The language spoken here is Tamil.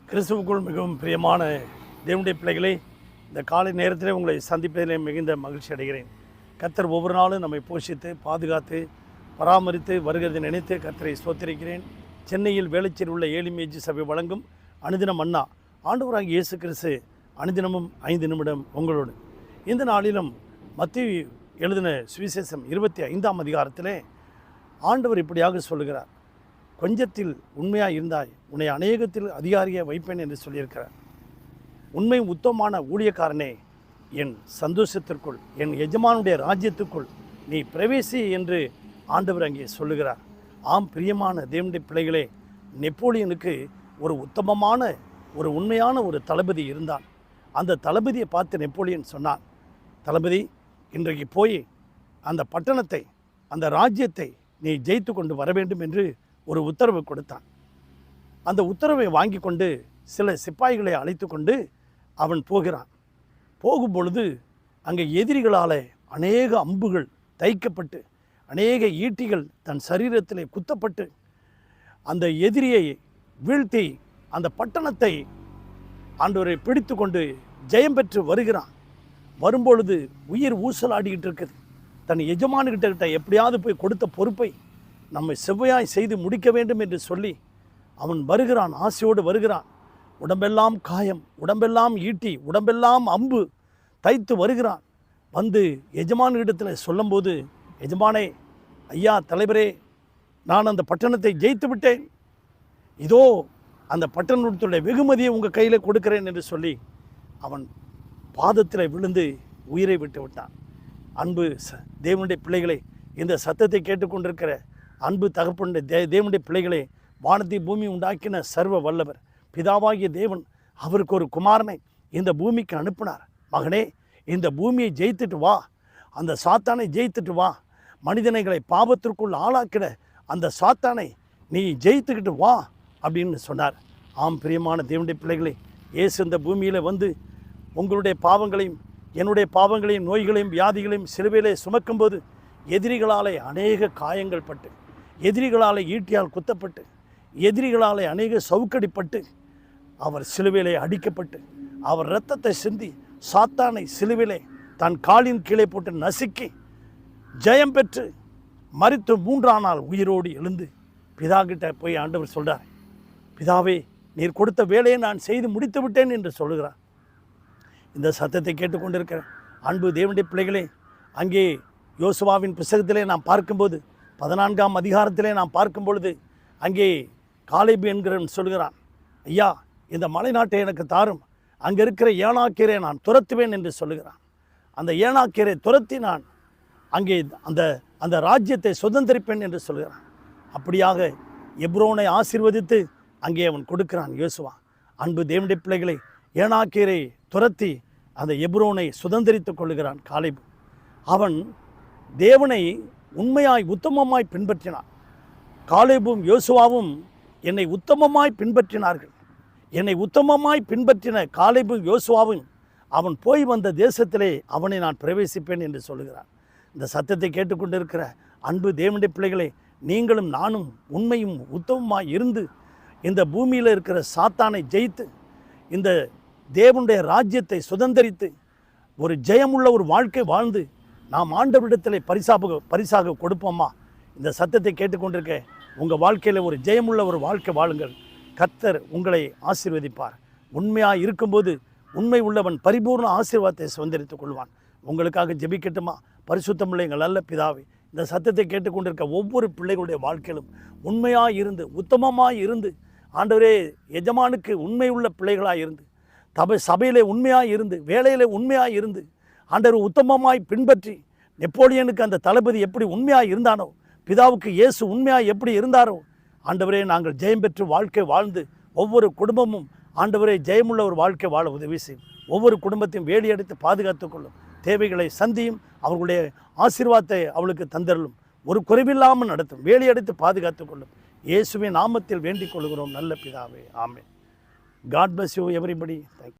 கிறிஸ்துவுக்குள் மிகவும் பிரியமான தேவனுடைய பிள்ளைகளே, இந்த காலை நேரத்தில் உங்களை சந்திப்பதிலே மிகுந்த மகிழ்ச்சி அடைகிறேன். கர்த்தர் ஒவ்வொரு நாளும் நம்மை போஷித்து பாதுகாத்து பராமரித்து வருகிறதை நினைத்து கர்த்தரை ஸ்தோத்திரிக்கிறேன். சென்னையில் வேளச்சேரி உள்ள ஏலிமேஜி சபை வழங்கும் அனுதினம் மன்னா, ஆண்டவராகிய இயேசு கிறிஸ்து அனுதினமும் 5 நிமிடம் உங்களோடு. இந்த நாளிலும் மத்தேயு எழுதின சுவிசேஷம் 25ஆம் அதிகாரத்திலே ஆண்டவர் இப்படியாக சொல்லுகிறார். கொஞ்சத்தில் உண்மையாக இருந்தாய், உன்னை அநேகத்தில் அதிகாரியை வைப்பேன் என்று சொல்லியிருக்கிறார். உண்மை உத்தமமான ஊழியக்காரனே, என் சந்தோஷத்திற்குள், என் எஜமானுடைய ராஜ்யத்துக்குள் நீ பிரவேசி என்று ஆண்டவர் அங்கே சொல்லுகிறார். ஆம் பிரியமான தேவனுடைய பிள்ளைகளே, நெப்போலியனுக்கு ஒரு உத்தமமான ஒரு உண்மையான ஒரு தளபதி இருந்தான். அந்த தளபதியை பார்த்து நெப்போலியன் சொன்னான், தளபதி, இன்றைக்கு போய் அந்த பட்டணத்தை, அந்த ராஜ்யத்தை நீ ஜெயித்து கொண்டு வர வேண்டும் என்று ஒரு உத்தரவு கொடுத்தான். அந்த உத்தரவை வாங்கி கொண்டு சில சிப்பாய்களை அழைத்து கொண்டு அவன் போகிறான். போகும்பொழுது அங்கே எதிரிகளால் அநேக அம்புகள் தைக்கப்பட்டு அநேக ஈட்டிகள் தன் சரீரத்திலே குத்தப்பட்டு அந்த எதிரியை வீழ்த்தி அந்த பட்டணத்தை ஆண்டவரை பிடித்து கொண்டு ஜெயம் பெற்று வருகிறான். வரும்பொழுது உயிர் ஊசலாடிக்கிட்டு இருக்குது. தன் எஜமானுக்கிட்ட எப்படியாவது போய் கொடுத்த பொறுப்பை நம்மை செவ்வையாய் செய்து முடிக்க வேண்டும் என்று சொல்லி அவன் வருகிறான், ஆசையோடு வருகிறான். உடம்பெல்லாம் காயம், உடம்பெல்லாம் ஈட்டி, உடம்பெல்லாம் அம்பு தைத்து வருகிறான். வந்து எஜமானிடத்தில் சொல்லும்போது, எஜமானே, ஐயா தலைவரே, நான் அந்த பட்டணத்தை ஜெயித்து விட்டேன், இதோ அந்த பட்டணத்துடைய வெகுமதியை உங்கள் கையில் கொடுக்கிறேன் என்று சொல்லி அவன் பாதத்தில் விழுந்து உயிரை விட்டு விட்டான். அன்பு தேவனுடைய பிள்ளைகளை, இந்த சத்தத்தை கேட்டுக்கொண்டிருக்கிற அன்பு தகப்பனுடைய தேவனுடைய பிள்ளைகளே, வானத்தை பூமி உண்டாக்கின சர்வ வல்லவர் பிதாவாகிய தேவன் அவருக்கு ஒரு குமாரனை இந்த பூமிக்கு அனுப்பினார். மகனே, இந்த பூமியை ஜெயித்துட்டு வா, அந்த சாத்தானை ஜெயித்துட்டு வா, மனிதனைகளை பாவத்திற்குள் ஆளாக்கிட அந்த சாத்தானை நீ ஜெயித்துக்கிட்டு வா அப்படின்னு சொன்னார். ஆம் பிரியமான தேவனுடைய பிள்ளைகளே, இயேசு இந்த பூமியில் வந்து உங்களுடைய பாவங்களையும் என்னுடைய பாவங்களையும் நோய்களையும் வியாதிகளையும் சிலுவையிலே சுமக்கும்போது எதிரிகளாலே அநேக காயங்கள் பட்டு, எதிரிகளாலே ஈட்டியால் குத்தப்பட்டு, எதிரிகளாலே அநேக சவுக்கடிப்பட்டு, அவர் சிலுவையிலே அடிக்கப்பட்டு, அவர் இரத்தத்தை சிந்தி சாத்தானை சிலுவையிலே தன் காலின் கீழே போட்டு நசுக்கி ஜெயம் பெற்று மரித்து 3ஆம் நாள் உயிரோடு எழுந்து பிதா கிட்ட போய் ஆண்டவர் சொல்கிறார், பிதாவே, நீர் கொடுத்த வேலையை நான் செய்து முடித்து விட்டேன் என்று சொல்லுகிறார். இந்த சத்தத்தை கேட்டுக்கொண்டிருக்கிற அன்பு தேவனுடைய பிள்ளைகளே, அங்கே யோசுவாவின் புத்தகத்திலே நாம் பார்க்கும்போது 14ஆம் அதிகாரத்திலே நாம் பார்க்கும் பொழுது அங்கே காலேபு என்கிறவன் சொல்கிறான், ஐயா, இந்த மலை நாட்டை எனக்கு தாரும், அங்கே இருக்கிற ஏனாக்கீரை நான் துரத்துவேன் என்று சொல்லுகிறான். அந்த ஏனாக்கீரை துரத்தி நான் அங்கே அந்த ராஜ்யத்தை சுதந்திரிப்பேன் என்று சொல்கிறான். அப்படியாக எப்ரோனை ஆசீர்வதித்து அங்கே அவன் கொடுக்கிறான் யோசுவா. அன்பு தேவனுடைய பிள்ளைகளை, ஏனாக்கீரை துரத்தி அந்த எப்ரோனை சுதந்திரித்து கொள்ளுகிறான் காலேபு. அவன் தேவனை உண்மையாய் உத்தமமாய் பின்பற்றினான். காலேபும் யோசுவாவும் என்னை உத்தமமாய் பின்பற்றினார்கள். என்னை உத்தமமாய் பின்பற்றின காலேபும் யோசுவாவும் அவன் போய் வந்த தேசத்திலே அவனை நான் பிரவேசிப்பேன் என்று சொல்லுகிறான். இந்த சத்தத்தை கேட்டுக்கொண்டிருக்கிற அன்பு தேவனுடைய பிள்ளைகளை, நீங்களும் நானும் உண்மையும் உத்தமமாய் இருந்து இந்த பூமியில் இருக்கிற சாத்தானை ஜெயித்து இந்த தேவனுடைய ராஜ்யத்தை சுதந்திரித்து ஒரு ஜெயமுள்ள ஒரு வாழ்க்கை வாழ்ந்து நாம் ஆண்டவரிடத்தில் பரிசாக கொடுப்போமா? இந்த சத்தத்தை கேட்டுக்கொண்டிருக்க உங்கள் வாழ்க்கையில் ஒரு ஜெயமுள்ள ஒரு வாழ்க்கை வாழுங்கள். கர்த்தர் உங்களை ஆசீர்வதிப்பார். உண்மையாக இருக்கும்போது உண்மை உள்ளவன் பரிபூர்ண ஆசீர்வாதத்தை சுதந்திரித்துக் கொள்வான். உங்களுக்காக ஜெபிக்கட்டுமா? பரிசுத்தமுள்ள எங்கள் நல்ல பிதாவே, இந்த சத்தத்தை கேட்டுக்கொண்டிருக்க ஒவ்வொரு பிள்ளைகளுடைய வாழ்க்கையிலும் உண்மையாக இருந்து உத்தமமாக இருந்து, ஆண்டவரே, எஜமானுக்கு உண்மை உள்ள பிள்ளைகளாக இருந்து, சபையிலே உண்மையாக இருந்து, வேலையில் உண்மையாக இருந்து, ஆண்டவர் உத்தமமாய் பின்பற்றி, நெப்போலியனுக்கு அந்த தளபதி எப்படி உண்மையாக இருந்தானோ, பிதாவுக்கு இயேசு உண்மையாக எப்படி இருந்தாரோ, ஆண்டவரே, நாங்கள் ஜெயம் பெற்று வாழ்க்கை வாழ்ந்து ஒவ்வொரு குடும்பமும் ஆண்டவரே ஜெயமுள்ள ஒரு வாழ்க்கை வாழ உதவி செய்யும். ஒவ்வொரு குடும்பத்தையும் வேலியடித்து பாதுகாத்து கொள்ளும். தேவைகளை சந்தியும். அவர்களுடைய ஆசீர்வாதத்தை அவளுக்கு தந்தரலும். ஒரு குறைவில்லாமல் நடத்தும். வேலியடித்து பாதுகாத்து கொள்ளும். இயேசுவின் நாமத்தில் வேண்டிக் கொள்கிறோம் நல்ல பிதாவே, ஆமென். God bless you everybody. Thank you.